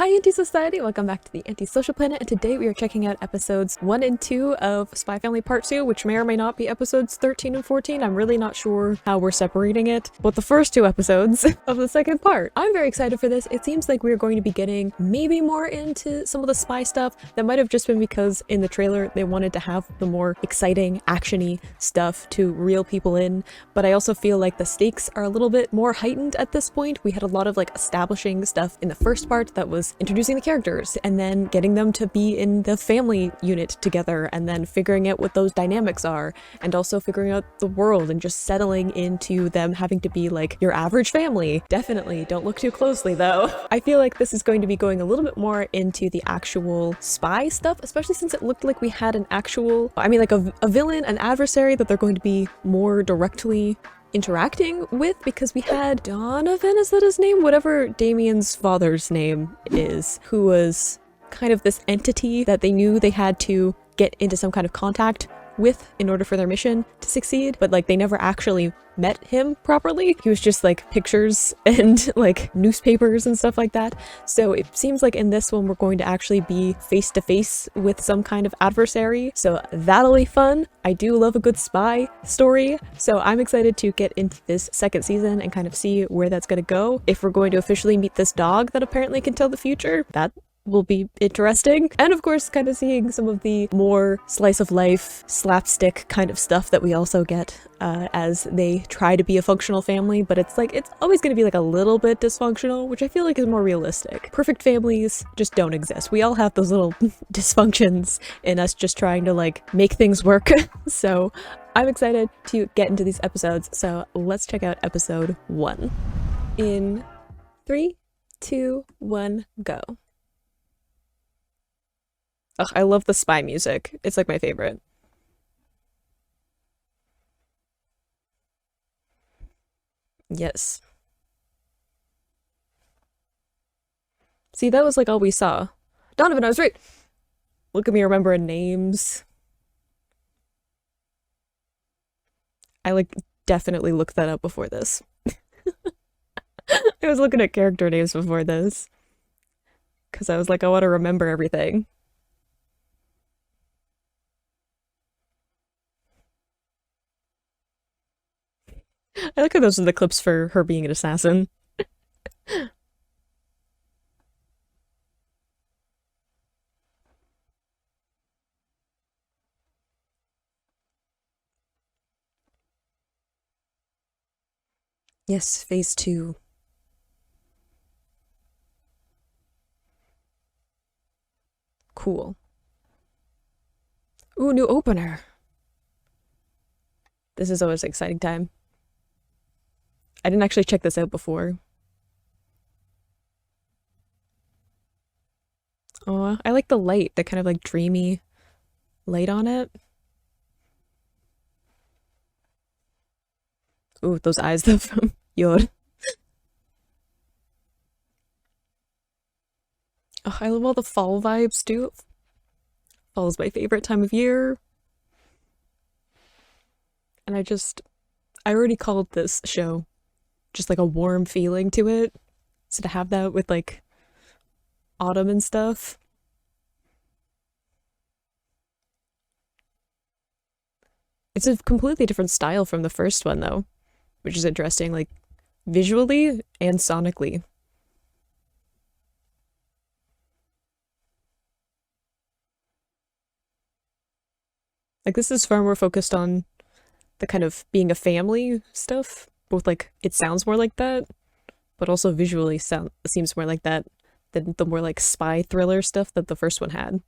Hi Anti-Society, welcome back to the Anti-Social Planet, and today we are checking out episodes 1 and 2 of Spy Family Part 2, which may or may not be episodes 13 and 14. I'm really not sure how we're separating it, but the first two episodes of the second part. I'm very excited for this. It seems like we're going to be getting maybe more into some of the spy stuff. That might have just been because in the trailer they wanted to have the more exciting, action-y stuff to reel people in, but I also feel like the stakes are a little bit more heightened at this point. We had a lot of like establishing stuff in the first part that was introducing the characters and then getting them to be in the family unit together and then figuring out what those dynamics are and also figuring out the world and just settling into them having to be like your average family. Definitely don't look too closely though. I feel like this is going to be going a little bit more into the actual spy stuff, especially since it looked like we had an actual, like a villain, an adversary that they're going to be more directly interacting with, because we had Donovan, is that his name? Whatever Damien's father's name is, who was kind of this entity that they knew they had to get into some kind of contact with in order for their mission to succeed, but like they never actually met him properly. He was just like pictures and like newspapers and stuff like that. So it seems like in this one we're going to actually be face to face with some kind of adversary, so that'll be fun. I do love a good spy story, so I'm excited to get into this second season and kind of see where that's gonna go. If we're going to officially meet this dog that apparently can tell the future, that will be interesting. And of course, kind of seeing some of the more slice of life, slapstick kind of stuff that we also get as they try to be a functional family, but it's like, it's always going to be like a little bit dysfunctional, which I feel like is more realistic. Perfect families just don't exist. We all have those little dysfunctions in us just trying to like make things work. So I'm excited to get into these episodes. So let's check out episode 1. In 3, 2, 1, go. Ugh, I love the spy music. It's like my favorite. Yes. See, that was like all we saw. Donovan, I was right! Look at me remembering names. I like definitely looked that up before this. I was looking at character names before this, because I was like, I want to remember everything. I like how those are the clips for her being an assassin. Yes, phase 2. Cool. Ooh, new opener. This is always an exciting time. I didn't actually check this out before. Oh, I like the light, the kind of like dreamy light on it. Ooh, those eyes though from Yor. Oh, I love all the fall vibes too. Fall is my favorite time of year. And I already called this show just like a warm feeling to it. So to have that with like autumn and stuff. It's a completely different style from the first one though, which is interesting, like visually and sonically. Like this is far more focused on the kind of being a family stuff. Both like it sounds more like that, but also visually seems more like that than the more like spy thriller stuff that the first one had.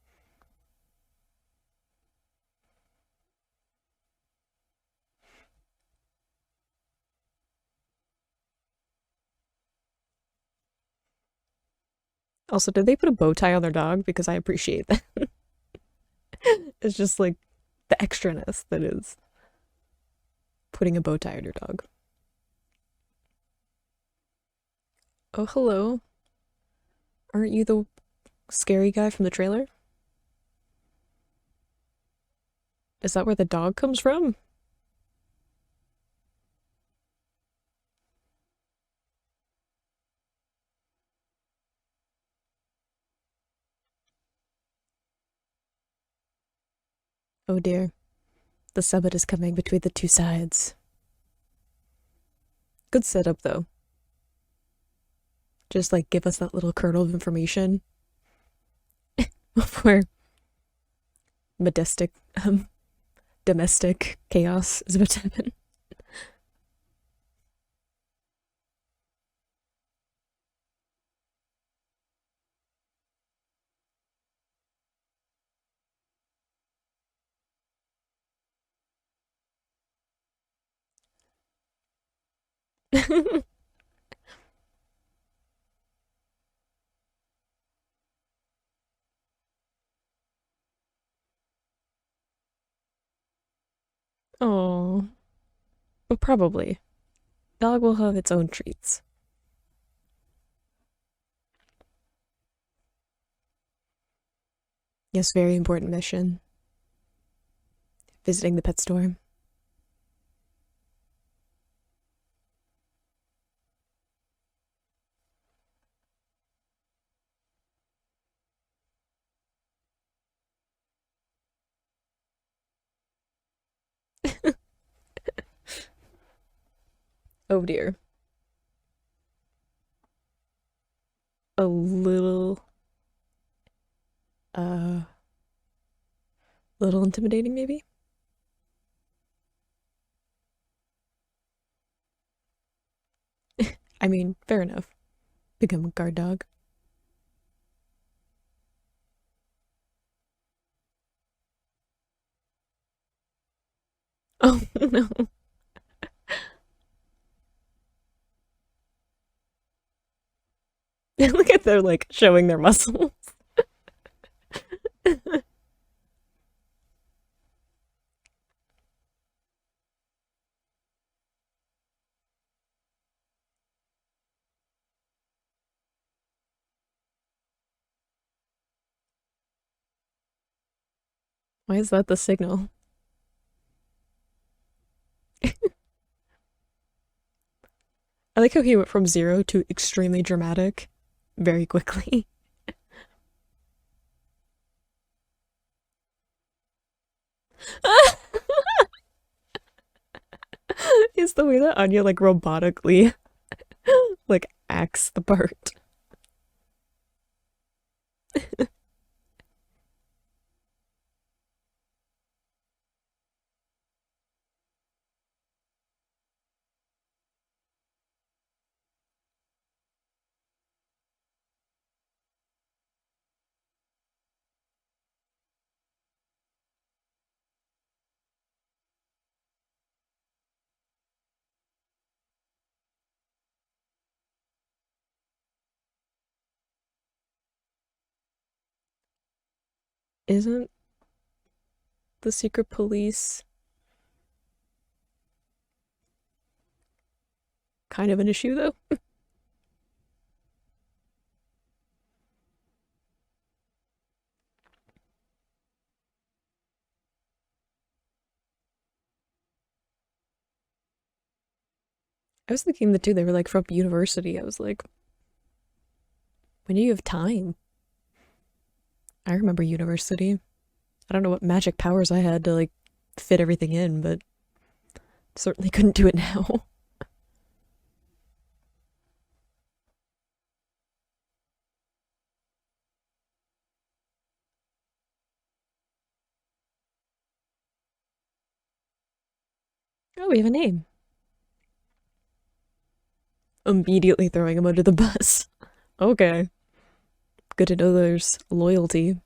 Also, did they put a bow tie on their dog? Because I appreciate that. It's just like the extraness that is putting a bow tie on your dog. Oh, hello. Aren't you the scary guy from the trailer? Is that where the dog comes from? Oh dear. The summit is coming between the two sides. Good setup though. Just like give us that little kernel of information before modestic, domestic chaos is about to happen. Oh, but probably. Dog will have its own treats. Yes, very important mission. Visiting the pet store. Oh dear. A uh, little intimidating maybe? I mean, fair enough. Become a guard dog. Oh no. Look at they're like showing their muscles. Why is that the signal? I like how he went from zero to extremely dramatic very quickly. Is the way that Anya like robotically like acts the part. Isn't the secret police kind of an issue though? I was thinking that too, they were like from university. I was like, when do you have time? I remember university. I don't know what magic powers I had to like fit everything in, but certainly couldn't do it now. Oh, we have a name. Immediately throwing him under the bus. Okay. Good to know there's loyalty.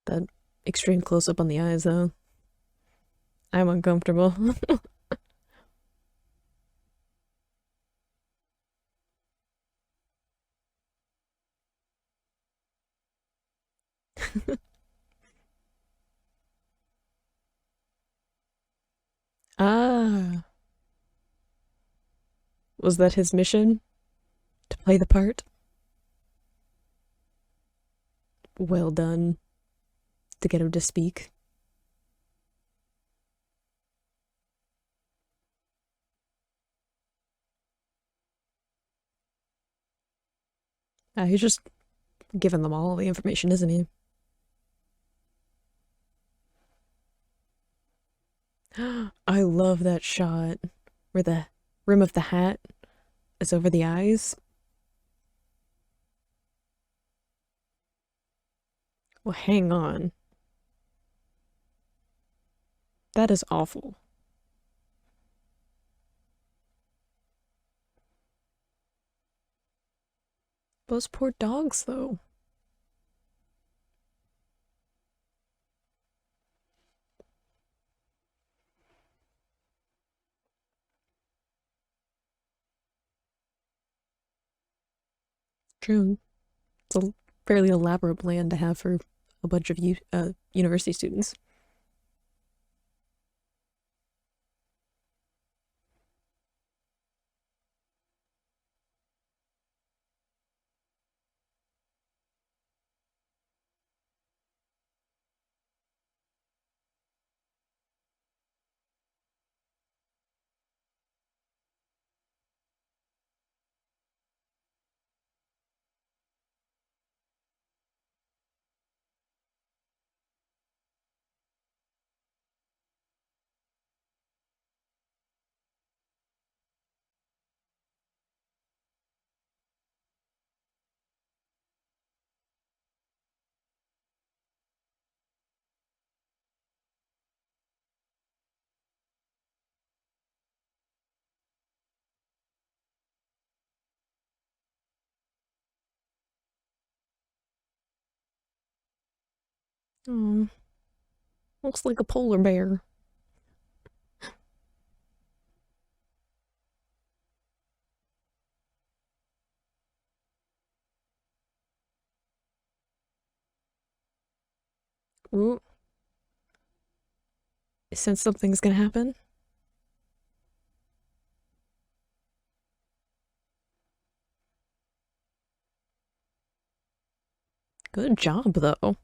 That extreme close up on the eyes, though. I'm uncomfortable. Ah, was that his mission? To play the part? Well done to get him to speak. He's just giving them all the information, isn't he? I love that shot where the rim of the hat is over the eyes. Well, hang on. That is awful. Those poor dogs, though. True. It's a fairly elaborate plan to have for a bunch of university students. Oh, looks like a polar bear. Ooh, since something's gonna happen. Good job, though.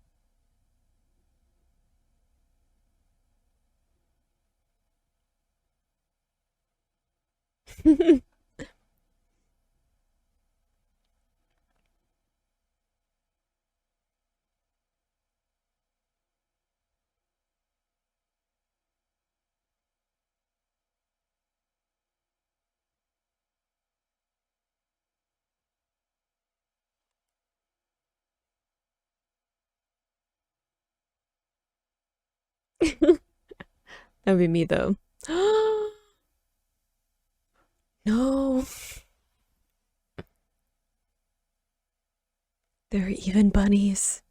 That'd be me, though. No, they're even bunnies.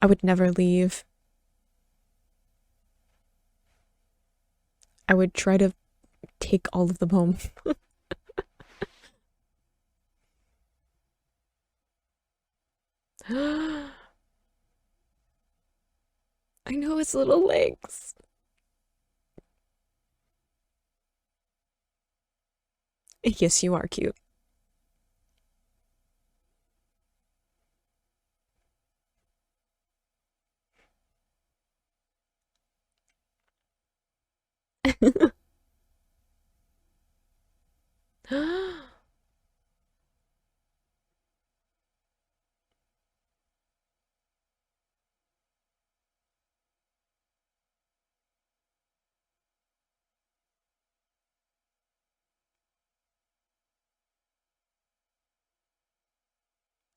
I would never leave. I would try to take all of them home. I know its little legs. Yes, you are cute.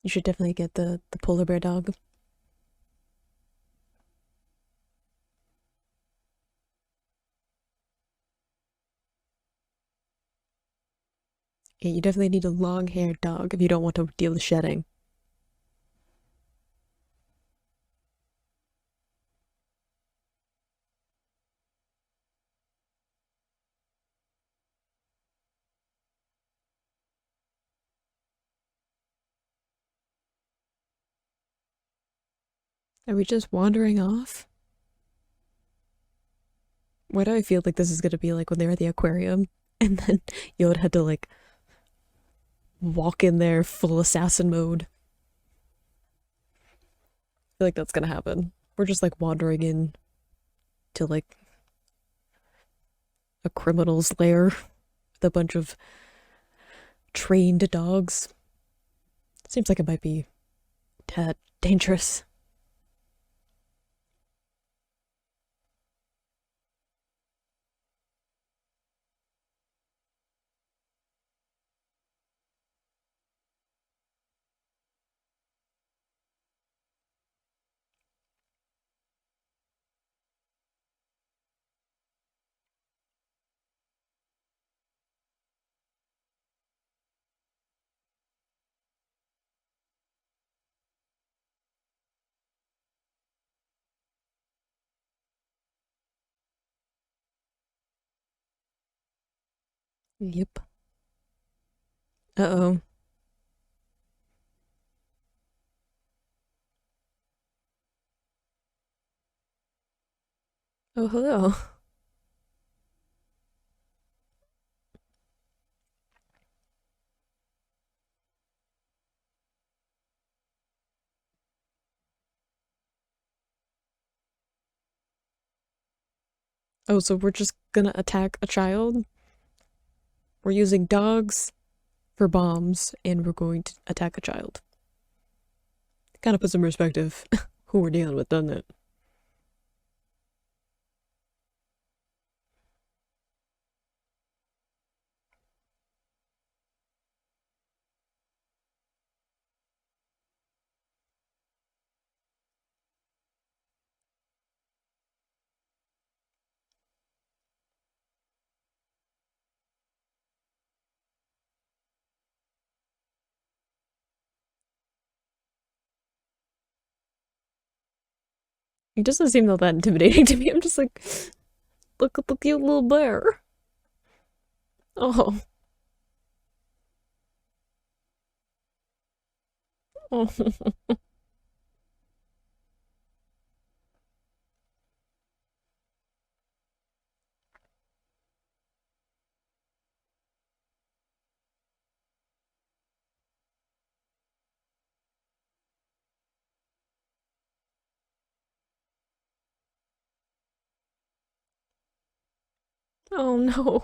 You should definitely get the polar bear dog. Yeah, you definitely need a long-haired dog if you don't want to deal with shedding. Are we just wandering off? Why do I feel like this is gonna be like when they're at the aquarium? And then Yoda had to like walk in there full assassin mode. I feel like that's gonna happen. We're just like wandering in to like a criminal's lair with a bunch of trained dogs. Seems like it might be tad dangerous. Yep. Uh-oh. Oh, hello. Oh, so we're just gonna attack a child? We're using dogs for bombs, and we're going to attack a child. Kind of put some perspective who we're dealing with, doesn't it? It doesn't seem that intimidating to me. I'm just like, look at the cute little bear. Oh, oh, oh no.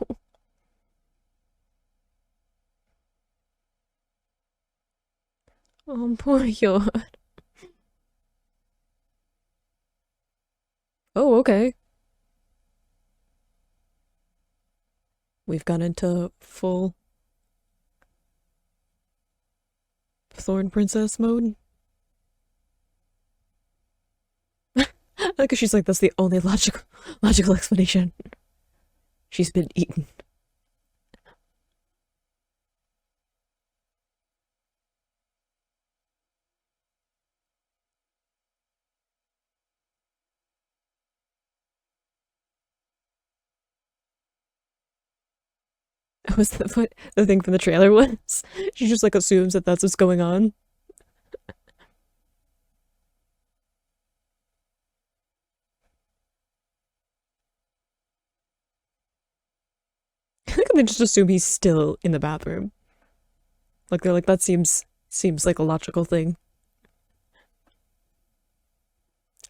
Oh, poor you. Oh, okay. We've gone into full Thorn Princess mode. Like she's like, that's the only logical explanation. She's been eaten. Was that what the thing from the trailer was? She just like assumes that that's what's going on. I think they just assume he's still in the bathroom. Like they're like, that seems like a logical thing.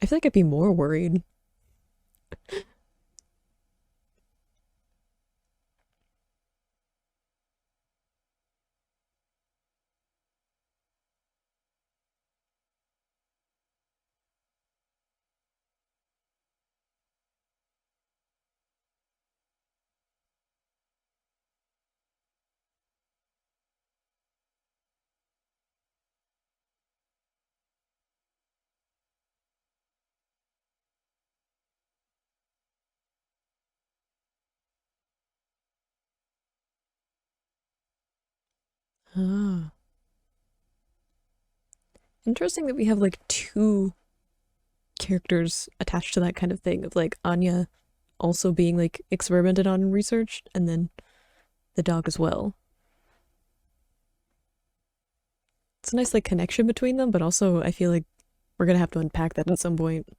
I feel like I'd be more worried. Ah. Interesting that we have like two characters attached to that kind of thing of like Anya also being like experimented on and researched, and then the dog as well. It's a nice like connection between them, but also I feel like we're gonna have to unpack that at some point.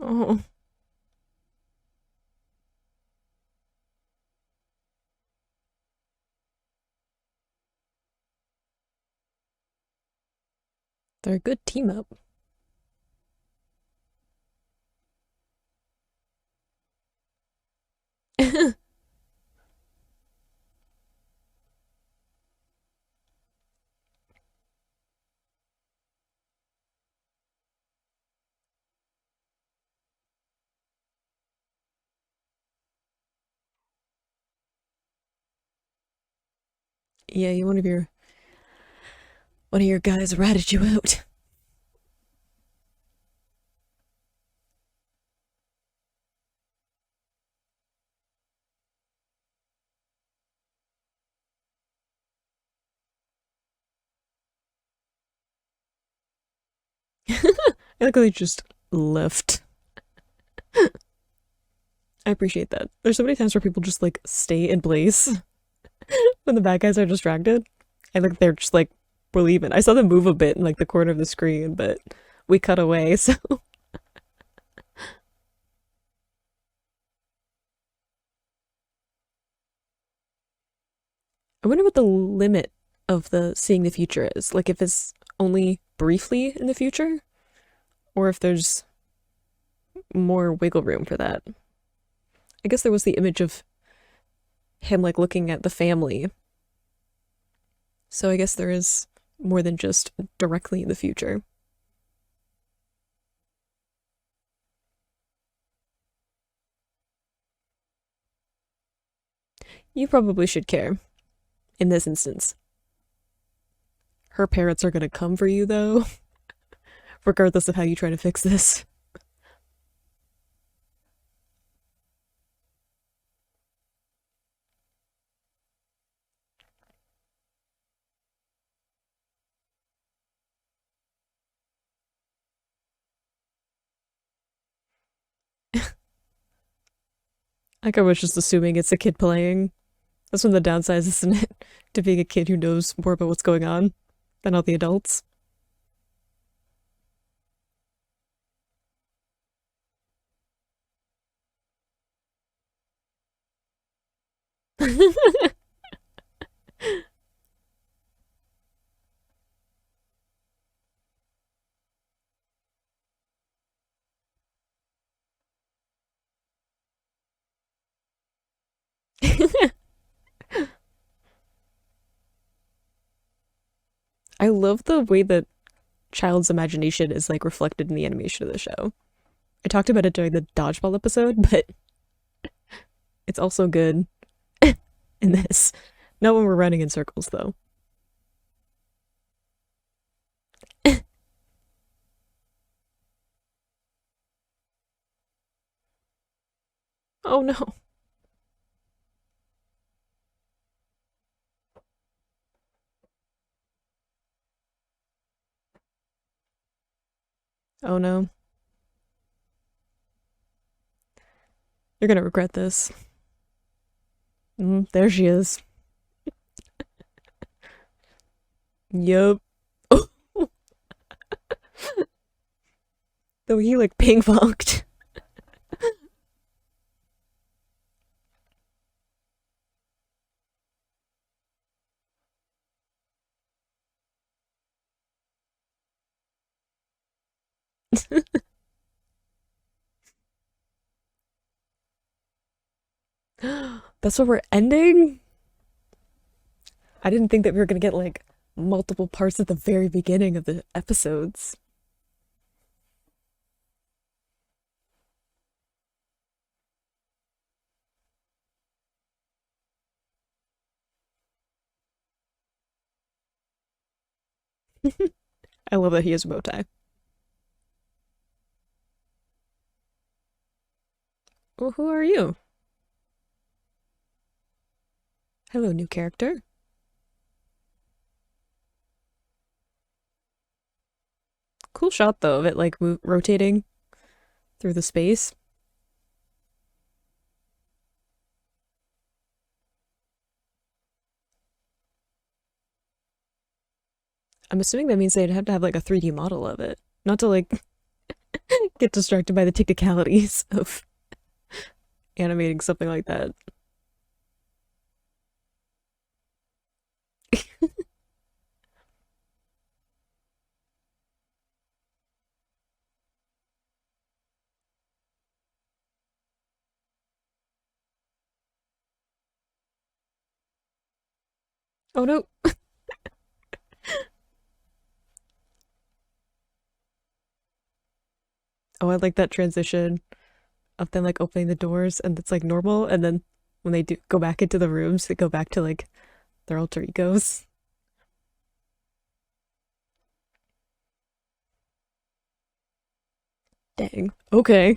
Oh, they're a good team up. Yeah, you one of your guys ratted you out. I like how they just left. I appreciate that. There's so many times where people just like stay in place when the bad guys are distracted. And like they're just like, we're leaving. I saw them move a bit in like the corner of the screen, but we cut away, so I wonder what the limit of the seeing the future is. Like if it's only briefly in the future, or if there's more wiggle room for that. I guess there was the image of him like looking at the family. So I guess there is more than just directly in the future. You probably should care in this instance. Her parents are gonna come for you though, regardless of how you try to fix this. Like I was just assuming it's a kid playing. That's one of the downsides, isn't it? To being a kid who knows more about what's going on than all the adults. I love the way that child's imagination is like reflected in the animation of the show. I talked about it during the dodgeball episode, but it's also good in this. Not when we're running in circles though. Oh no. Oh no. You're gonna regret this. There she is. Yup. Though he like ping ponged. That's what we're ending? I didn't think that we were gonna get like multiple parts at the very beginning of the episodes. I love that he has a bow tie. Well, who are you? Hello, new character. Cool shot though of it like rotating through the space. I'm assuming that means they'd have to have like a 3D model of it. Not to like get distracted by the technicalities of animating something like that. Oh no. Oh, I like that transition of them like opening the doors and it's like normal, and then when they do go back into the rooms, they go back to like their alter egos. Dang. Okay.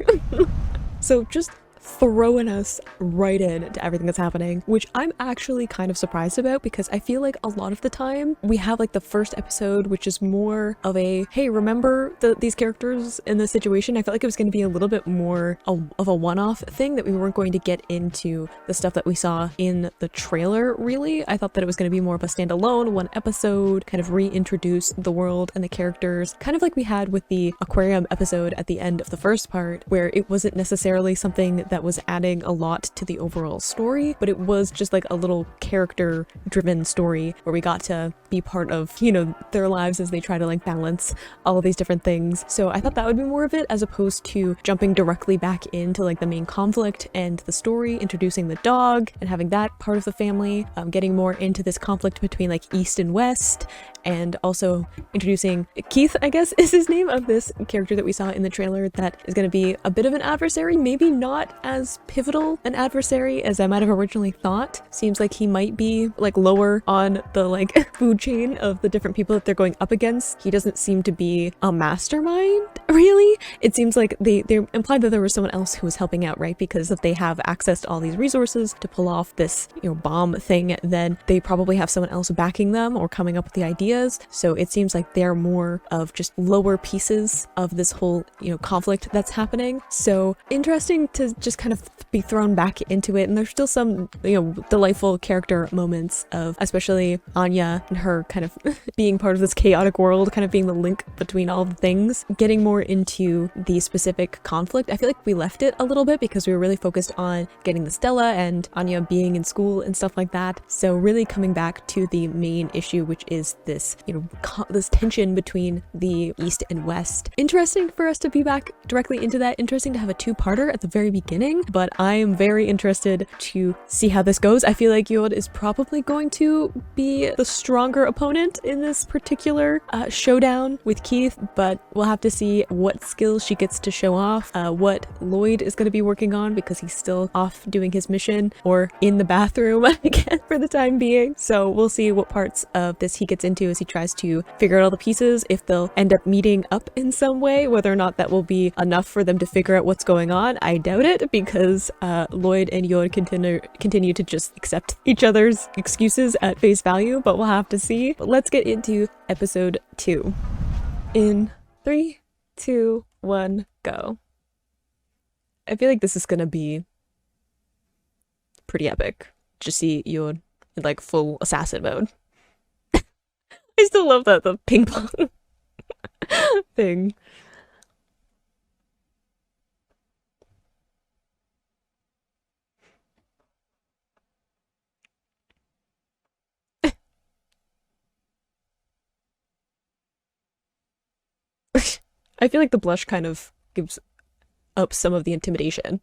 So just throwing us right into everything that's happening, which I'm actually kind of surprised about because I feel like a lot of the time we have like the first episode, which is more of a, hey, remember these characters in this situation? I felt like it was going to be a little bit more of a one-off thing, that we weren't going to get into the stuff that we saw in the trailer, really. I thought that it was going to be more of a standalone one episode, kind of reintroduce the world and the characters, kind of like we had with the aquarium episode at the end of the first part, where it wasn't necessarily something that was adding a lot to the overall story, but it was just like a little character driven story where we got to be part of, you know, their lives as they try to like balance all of these different things. So I thought that would be more of it, as opposed to jumping directly back into like the main conflict and the story, introducing the dog and having that part of the family, getting more into this conflict between like East and West, and also introducing Keith, I guess is his name, of this character that we saw in the trailer that is going to be a bit of an adversary, maybe not as pivotal an adversary as I might have originally thought. Seems like he might be like lower on the like food chain of the different people that they're going up against. He doesn't seem to be a mastermind, really. It seems like they implied that there was someone else who was helping out, right? Because if they have access to all these resources to pull off this, you know, bomb thing, then they probably have someone else backing them or coming up with the ideas. So it seems like they're more of just lower pieces of this whole, you know, conflict that's happening. So interesting to just kind of be thrown back into it. And there's still some, you know, delightful character moments of especially Anya and her kind of being part of this chaotic world, kind of being the link between all the things. Getting more into the specific conflict, I feel like we left it a little bit because we were really focused on getting the Stella and Anya being in school and stuff like that. So really coming back to the main issue, which is this, you know, this tension between the East and West. Interesting for us to be back directly into that. Interesting to have a two-parter at the very beginning, but I am very interested to see how this goes. I feel like Yod is probably going to be the stronger opponent in this particular showdown with Keith, but we'll have to see what skills she gets to show off, what Lloyd is going to be working on because he's still off doing his mission or in the bathroom again for the time being. So we'll see what parts of this he gets into as he tries to figure out all the pieces, if they'll end up meeting up in some way. Whether or not that will be enough for them to figure out what's going on, I doubt it, because Lloyd and Yod continue to just accept each other's excuses at face value, but we'll have to see. But let's get into episode 2. In 3, 2, 1, go. I feel like this is gonna be pretty epic. Just see Yod in like full assassin mode. I still love that, the ping pong thing. I feel like the blush kind of gives up some of the intimidation.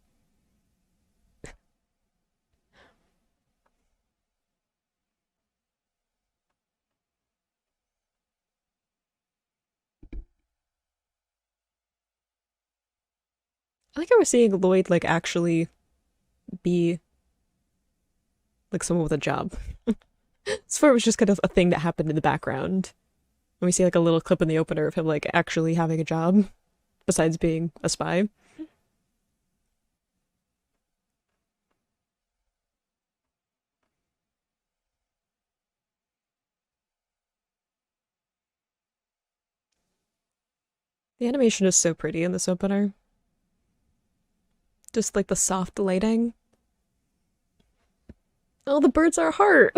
I like how we're seeing Lloyd like actually be like someone with a job. This far it was just kind of a thing that happened in the background. And we see like a little clip in the opener of him like actually having a job besides being a spy. The animation is so pretty in this opener. Just like the soft lighting. Oh, the birds are heart.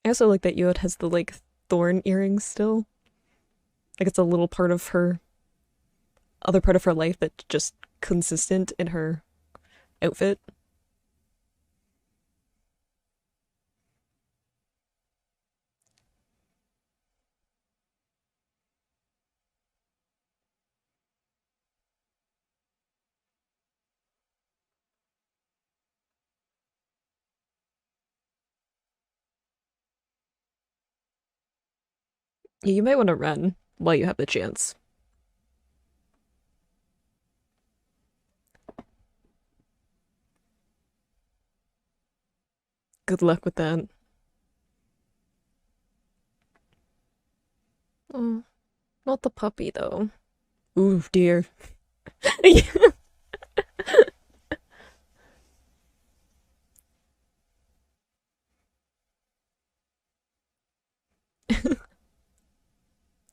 I also like that Yod has the like thorn earrings still. Like it's a little part of her, other part of her life that's just consistent in her outfit. Yeah, you might want to run while you have the chance. Good luck with that. Oh, not the puppy though. Ooh, dear.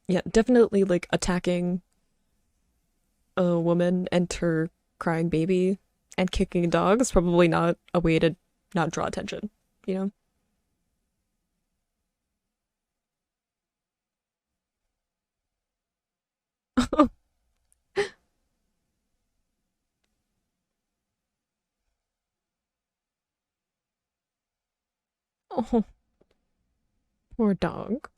Yeah, definitely like attacking a woman and her crying baby and kicking a dog is probably not a way to not draw attention, you know? Oh, poor dog.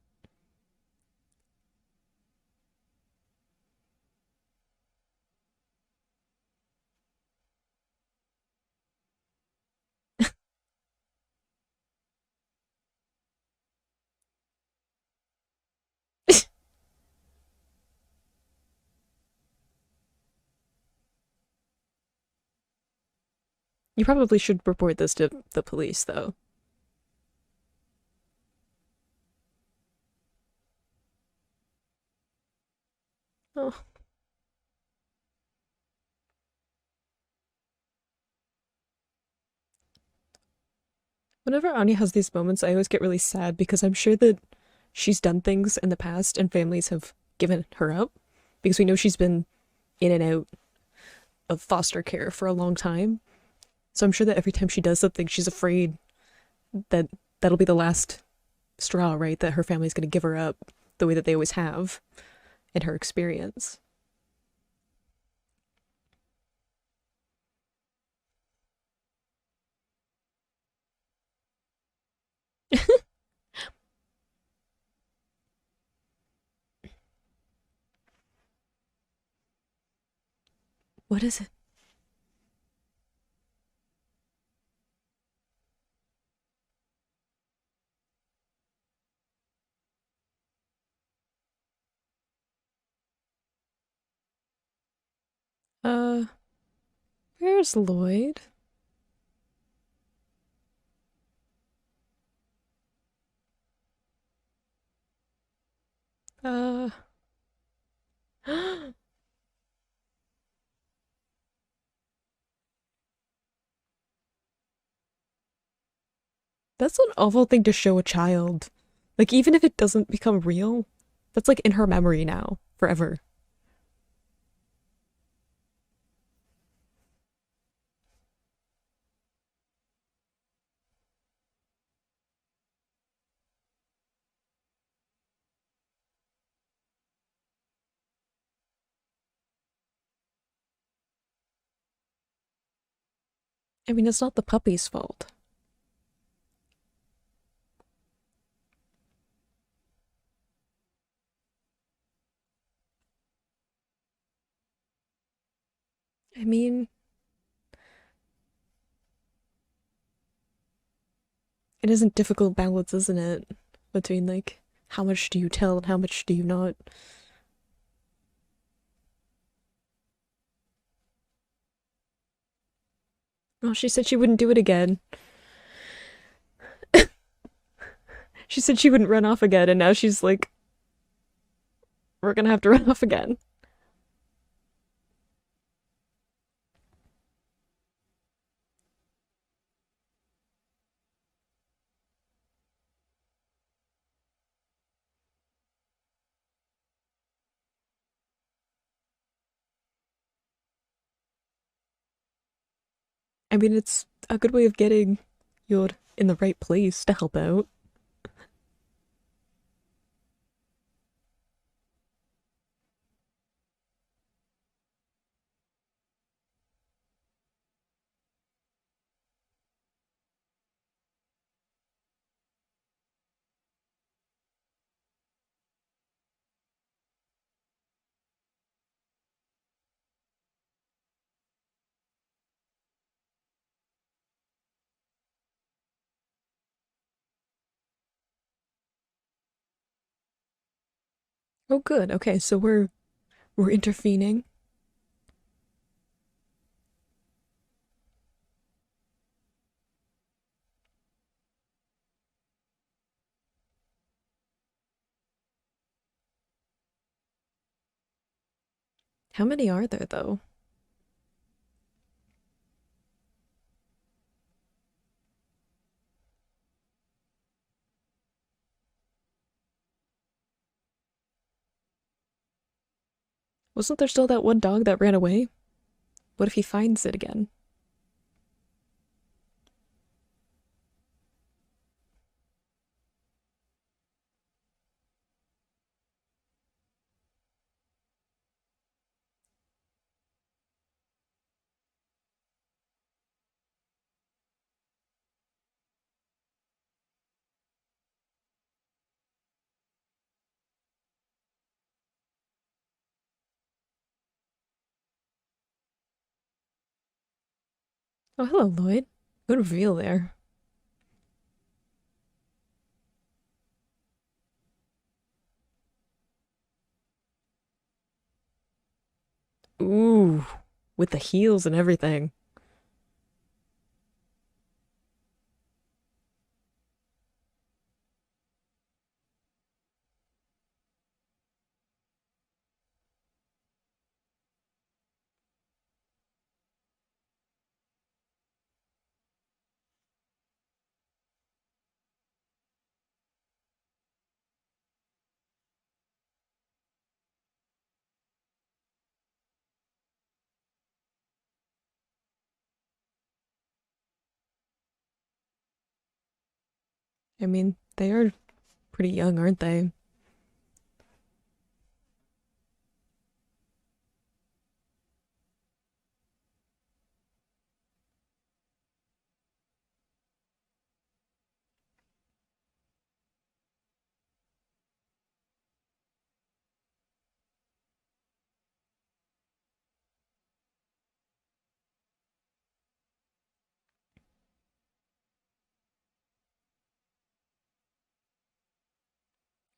You probably should report this to the police though. Oh, whenever Anya has these moments, I always get really sad because I'm sure that she's done things in the past and families have given her up because we know she's been in and out of foster care for a long time. So I'm sure that every time she does something, she's afraid that that'll be the last straw, right? That her family's going to give her up the way that they always have in her experience. What is it? Uh, where's Lloyd? Uh, that's an awful thing to show a child. Like, even if it doesn't become real, that's like in her memory now, forever. I mean, it's not the puppy's fault. I mean, it is a difficult balance, isn't it? Between, like, how much do you tell and how much do you not? Oh, she said she wouldn't do it again. She said she wouldn't run off again, and now she's like, we're gonna have to run off again. I mean, it's a good way of getting Yor in the right place to help out. Oh, good. Okay, so we're intervening. How many are there though? Wasn't there still that one dog that ran away? What if he finds it again? Oh, hello, Lloyd. Good reveal there. Ooh, with the heels and everything. I mean, they are pretty young, aren't they?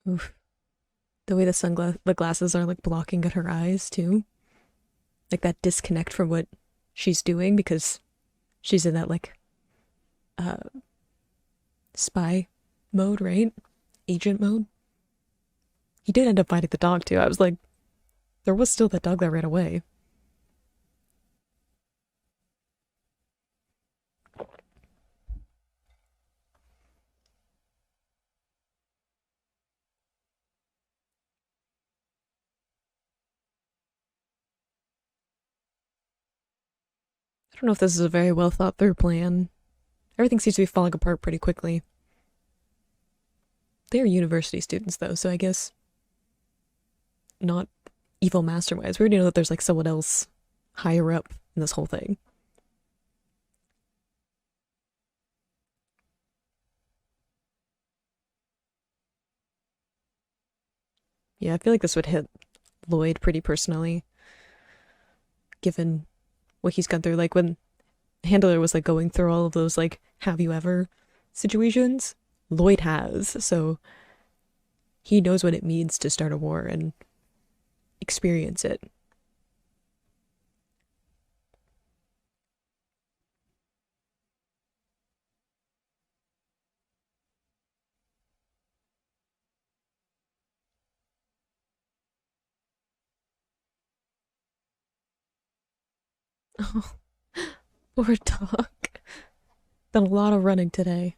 Oof. The way the glasses are like blocking at her eyes too. Like that disconnect from what she's doing because she's in that like uh spy mode, right? Agent mode. He did end up finding the dog too. I was like, there was still that dog that ran away. I don't know if this is a very well thought through plan. Everything seems to be falling apart pretty quickly. They are university students though, so I guess not evil master wise. We already know that there's like someone else higher up in this whole thing. Yeah, I feel like this would hit Lloyd pretty personally, given what he's gone through. Like when Handler was like going through all of those like have you ever situations, Lloyd has. So he knows what it means to start a war and experience it. Oh, poor dog. Done a lot of running today.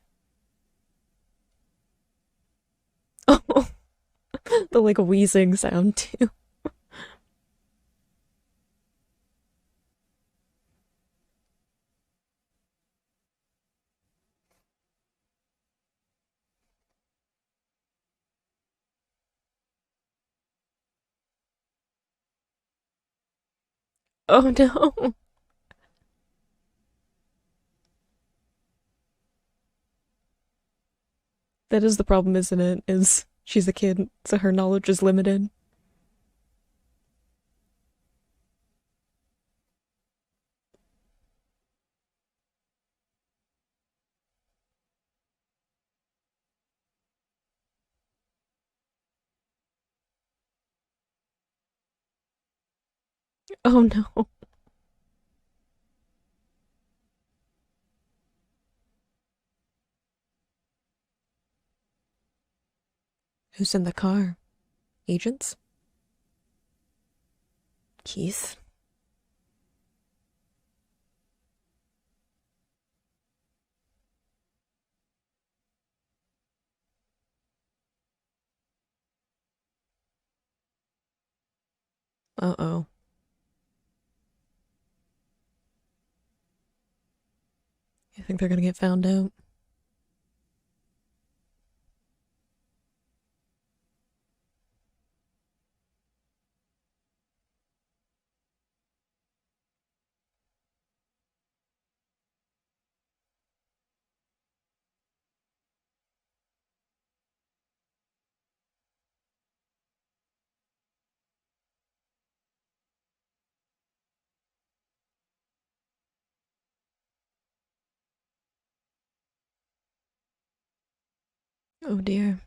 Oh, the like wheezing sound too. Oh no. That is the problem, isn't it? Is she's a kid, so her knowledge is limited. Oh no. Who's in the car? Agents? Keith? Uh-oh. You think they're gonna get found out? Oh dear.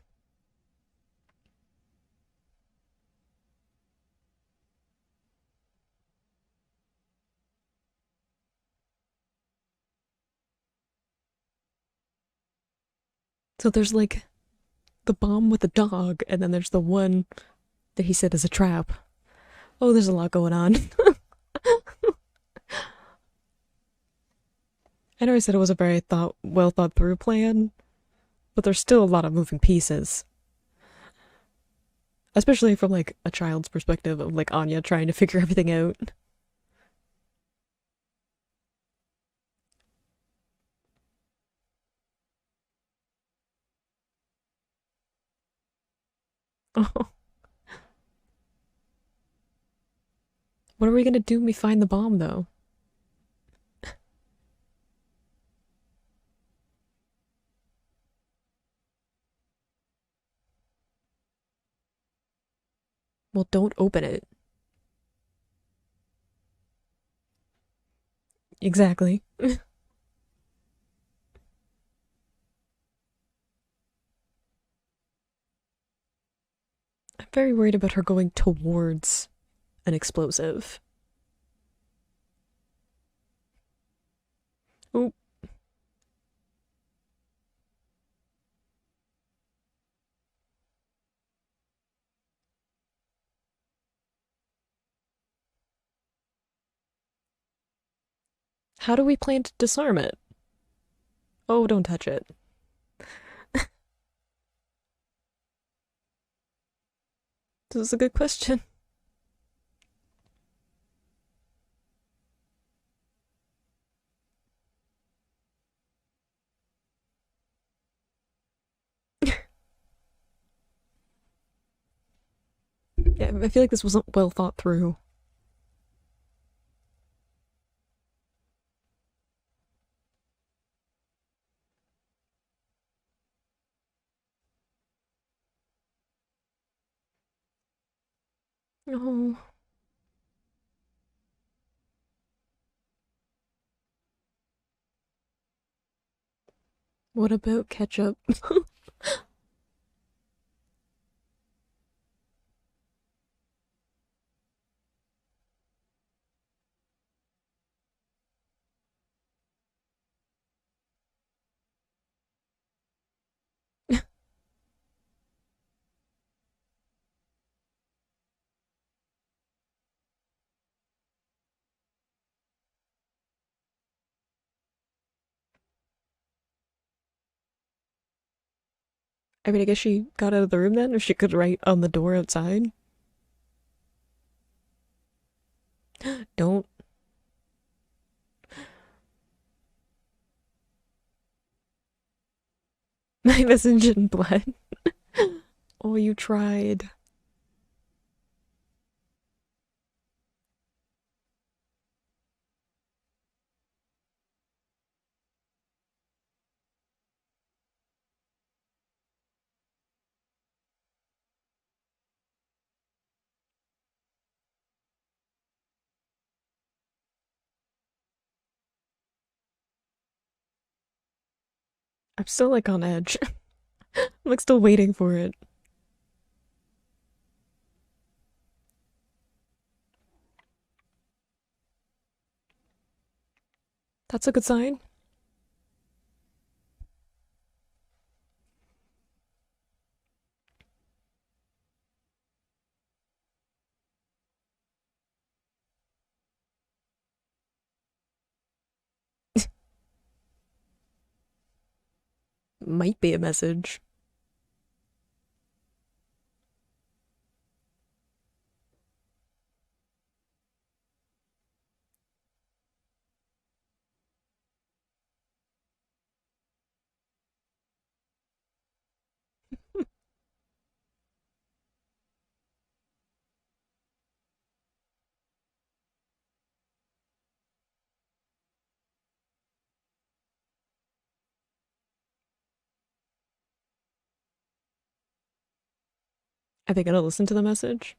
So there's like the bomb with the dog, and then there's the one that he said is a trap. Oh, there's a lot going on. I know I said it was a very well thought through plan, but there's still a lot of moving pieces. Especially from like a child's perspective of like Anya trying to figure everything out. Oh, what are we gonna do when we find the bomb though? Well, don't open it. Exactly. I'm very worried about her going towards an explosive. Oh, how do we plan to disarm it? Oh, don't touch it. This is a good question. Yeah, I feel like this wasn't well thought through. Oh, what about ketchup? I mean, I guess she got out of the room then, or she could write on the door outside. Don't. My messenger in blood. Oh, you tried. I'm still like on edge. I'm like still waiting for it. That's a good sign. Might be a message. Are they gonna listen to the message?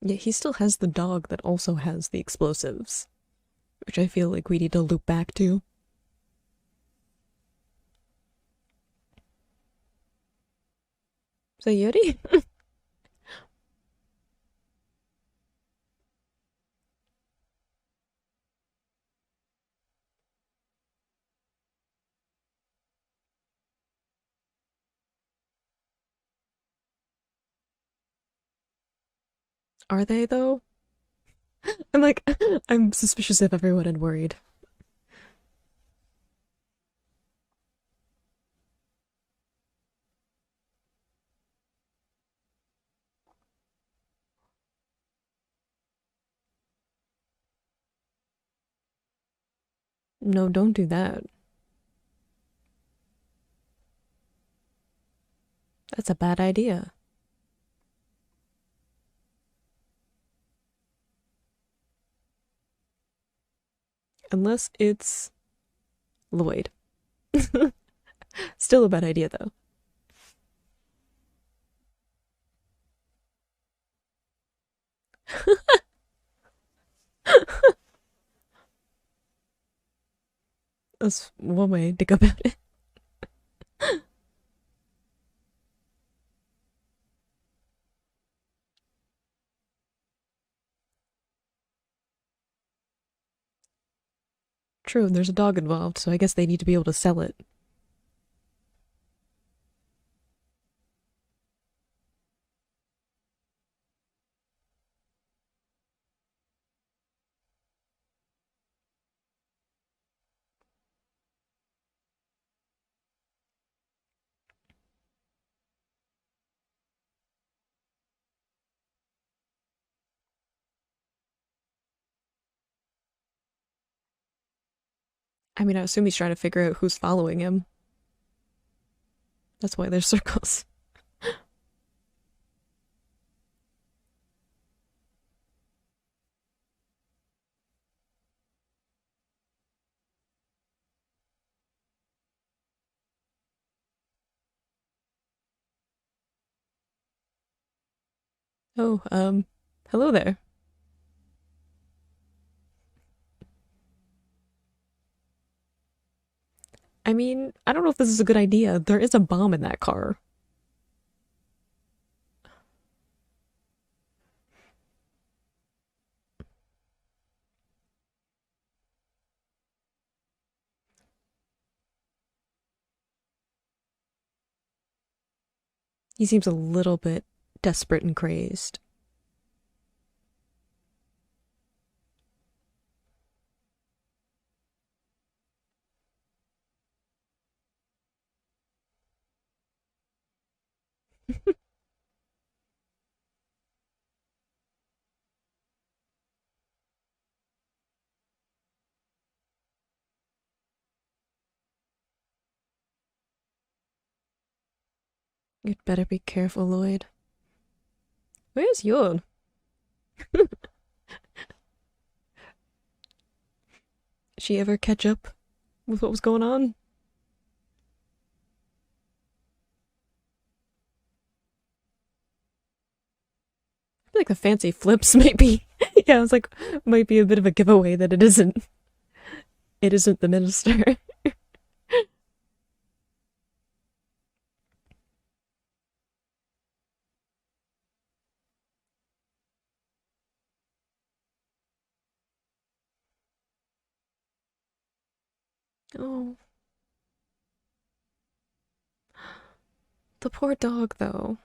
Yeah, he still has the dog that also has the explosives, which I feel like we need to loop back to. So Yuri? Are they though? I'm like, I'm suspicious of everyone and worried. No, don't do that. That's a bad idea. Unless it's Lloyd. Still a bad idea though. That's one way to go about it. True, there's a dog involved, so I guess they need to be able to sell it. I mean, I assume he's trying to figure out who's following him. That's why there's circles. Oh, hello there. I mean, I don't know if this is a good idea. There is a bomb in that car. He seems a little bit desperate and crazed. You'd better be careful, Lloyd. Where's Yon? She ever catch up with what was going on? I feel like the fancy flips might be. Yeah, I was like, might be a bit of a giveaway that it isn't. It isn't the minister. Oh, the poor dog, though.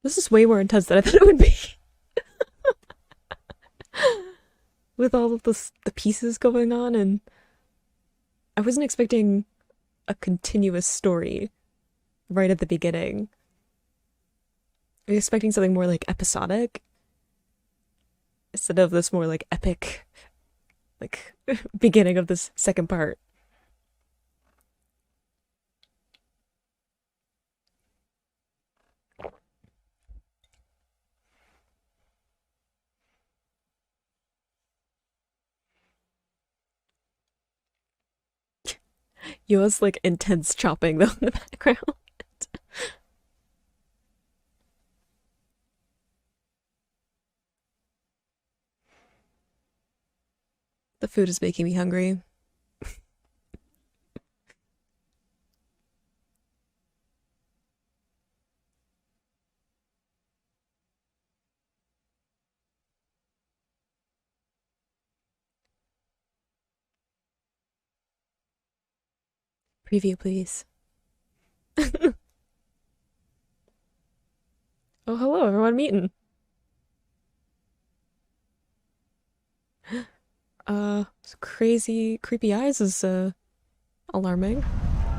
This is way more intense than I thought it would be. With all of the pieces going on, and I wasn't expecting a continuous story right at the beginning. I was expecting something more like episodic instead of this more like epic, like beginning of this second part. Yoa's like intense chopping though in the background. The food is making me hungry. Preview, please. Oh, hello, everyone meeting. Crazy, creepy eyes is, alarming.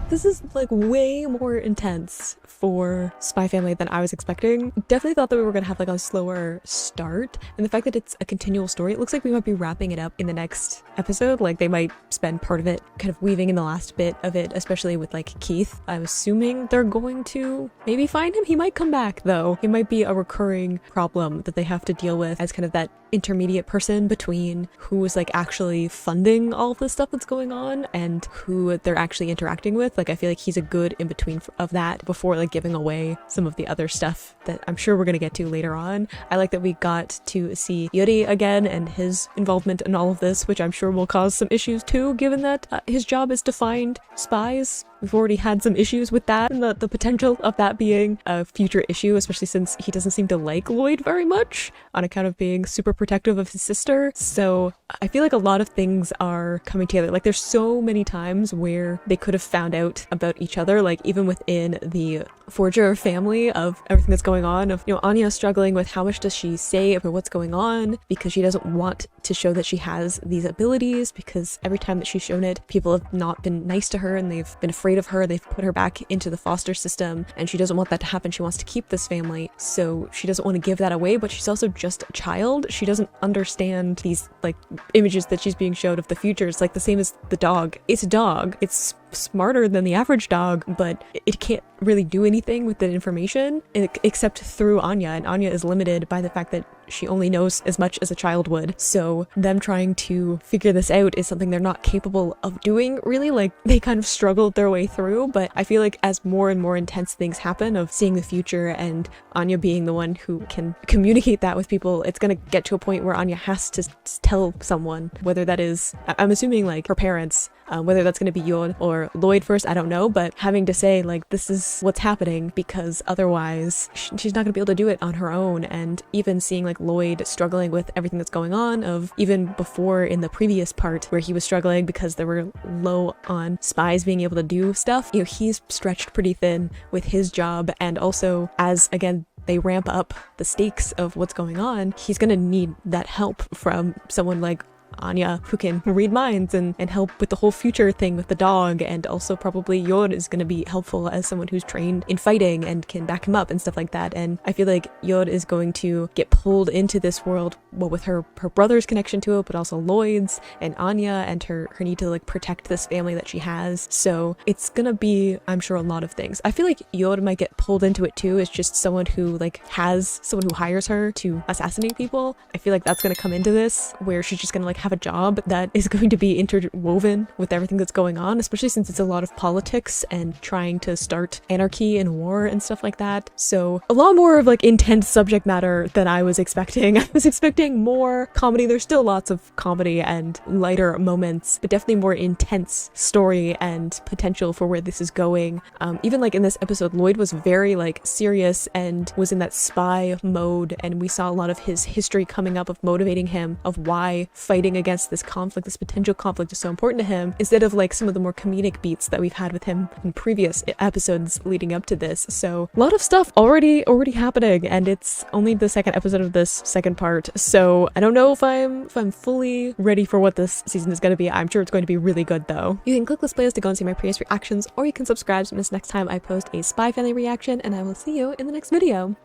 This is like way more intense for Spy Family than I was expecting. Definitely thought that we were gonna have like a slower start, and the fact that it's a continual story, it looks like we might be wrapping it up in the next episode. Like they might spend part of it kind of weaving in the last bit of it, especially with like Keith. I'm assuming they're going to maybe find him. He might come back though. He might be a recurring problem that they have to deal with as kind of that intermediate person between who is like actually funding all of the stuff that's going on and who they're actually interacting with. Like I feel like he's a good in between of that before like giving away some of the other stuff that I'm sure we're gonna get to later on. I like that we got to see Yuri again and his involvement in all of this, which I'm sure will cause some issues too, given that his job is to find spies. We've already had some issues with that and the potential of that being a future issue, especially since he doesn't seem to like Lloyd very much on account of being super protective of his sister. So I feel like a lot of things are coming together. Like there's so many times where they could have found out about each other, like even within the Forger family of everything that's going on, of, you know, Anya struggling with how much does she say about what's going on because she doesn't want to show that she has these abilities, because every time that she's shown it, people have not been nice to her and they've been afraid of her. They've put her back into the foster system and she doesn't want that to happen. She wants to keep this family, so she doesn't want to give that away, but she's also just a child. She doesn't understand these like images that she's being showed of the future. It's like the same as the dog. It's a dog. It's smarter than the average dog, but it can't really do anything with the information except through Anya, and Anya is limited by the fact that she only knows as much as a child would. So them trying to figure this out is something they're not capable of doing, really. Like they kind of struggled their way through, but I feel like as more and more intense things happen of seeing the future and Anya being the one who can communicate that with people, it's gonna get to a point where Anya has to tell someone, whether that is, I'm assuming like her parents, whether that's going to be Yod or Lloyd first, I don't know, but having to say like this is what's happening, because otherwise she's not going to be able to do it on her own. And even seeing like Lloyd struggling with everything that's going on, of even before in the previous part where he was struggling because they were low on spies being able to do stuff, you know, he's stretched pretty thin with his job. And also as again they ramp up the stakes of what's going on, he's going to need that help from someone like Anya, who can read minds and help with the whole future thing with the dog. And also probably Yod is going to be helpful as someone who's trained in fighting and can back him up and stuff like that. And I feel like Yod is going to get pulled into this world, well, with her brother's connection to it, but also Lloyd's and Anya and her need to like protect this family that she has. So it's gonna be, I'm sure, a lot of things. I feel like Yod might get pulled into it too. It's just someone who like has someone who hires her to assassinate people. I feel like that's gonna come into this, where she's just gonna like like have a job that is going to be interwoven with everything that's going on, especially since it's a lot of politics and trying to start anarchy and war and stuff like that. So a lot more of like intense subject matter than I was expecting. I was expecting more comedy. There's still lots of comedy and lighter moments, but definitely more intense story and potential for where this is going. Even like in this episode, Lloyd was very like serious and was in that spy mode, and we saw a lot of his history coming up of motivating him, of why fighting against this conflict, this potential conflict, is so important to him, instead of like some of the more comedic beats that we've had with him in previous episodes leading up to this. So a lot of stuff already happening, and it's only the second episode of this second part, so I don't know if I'm fully ready for what this season is going to be. I'm sure it's going to be really good though. You can click this playlist to go and see my previous reactions, or you can subscribe to miss next time I post a Spy Family reaction, and I will see you in the next video.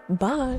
Bye!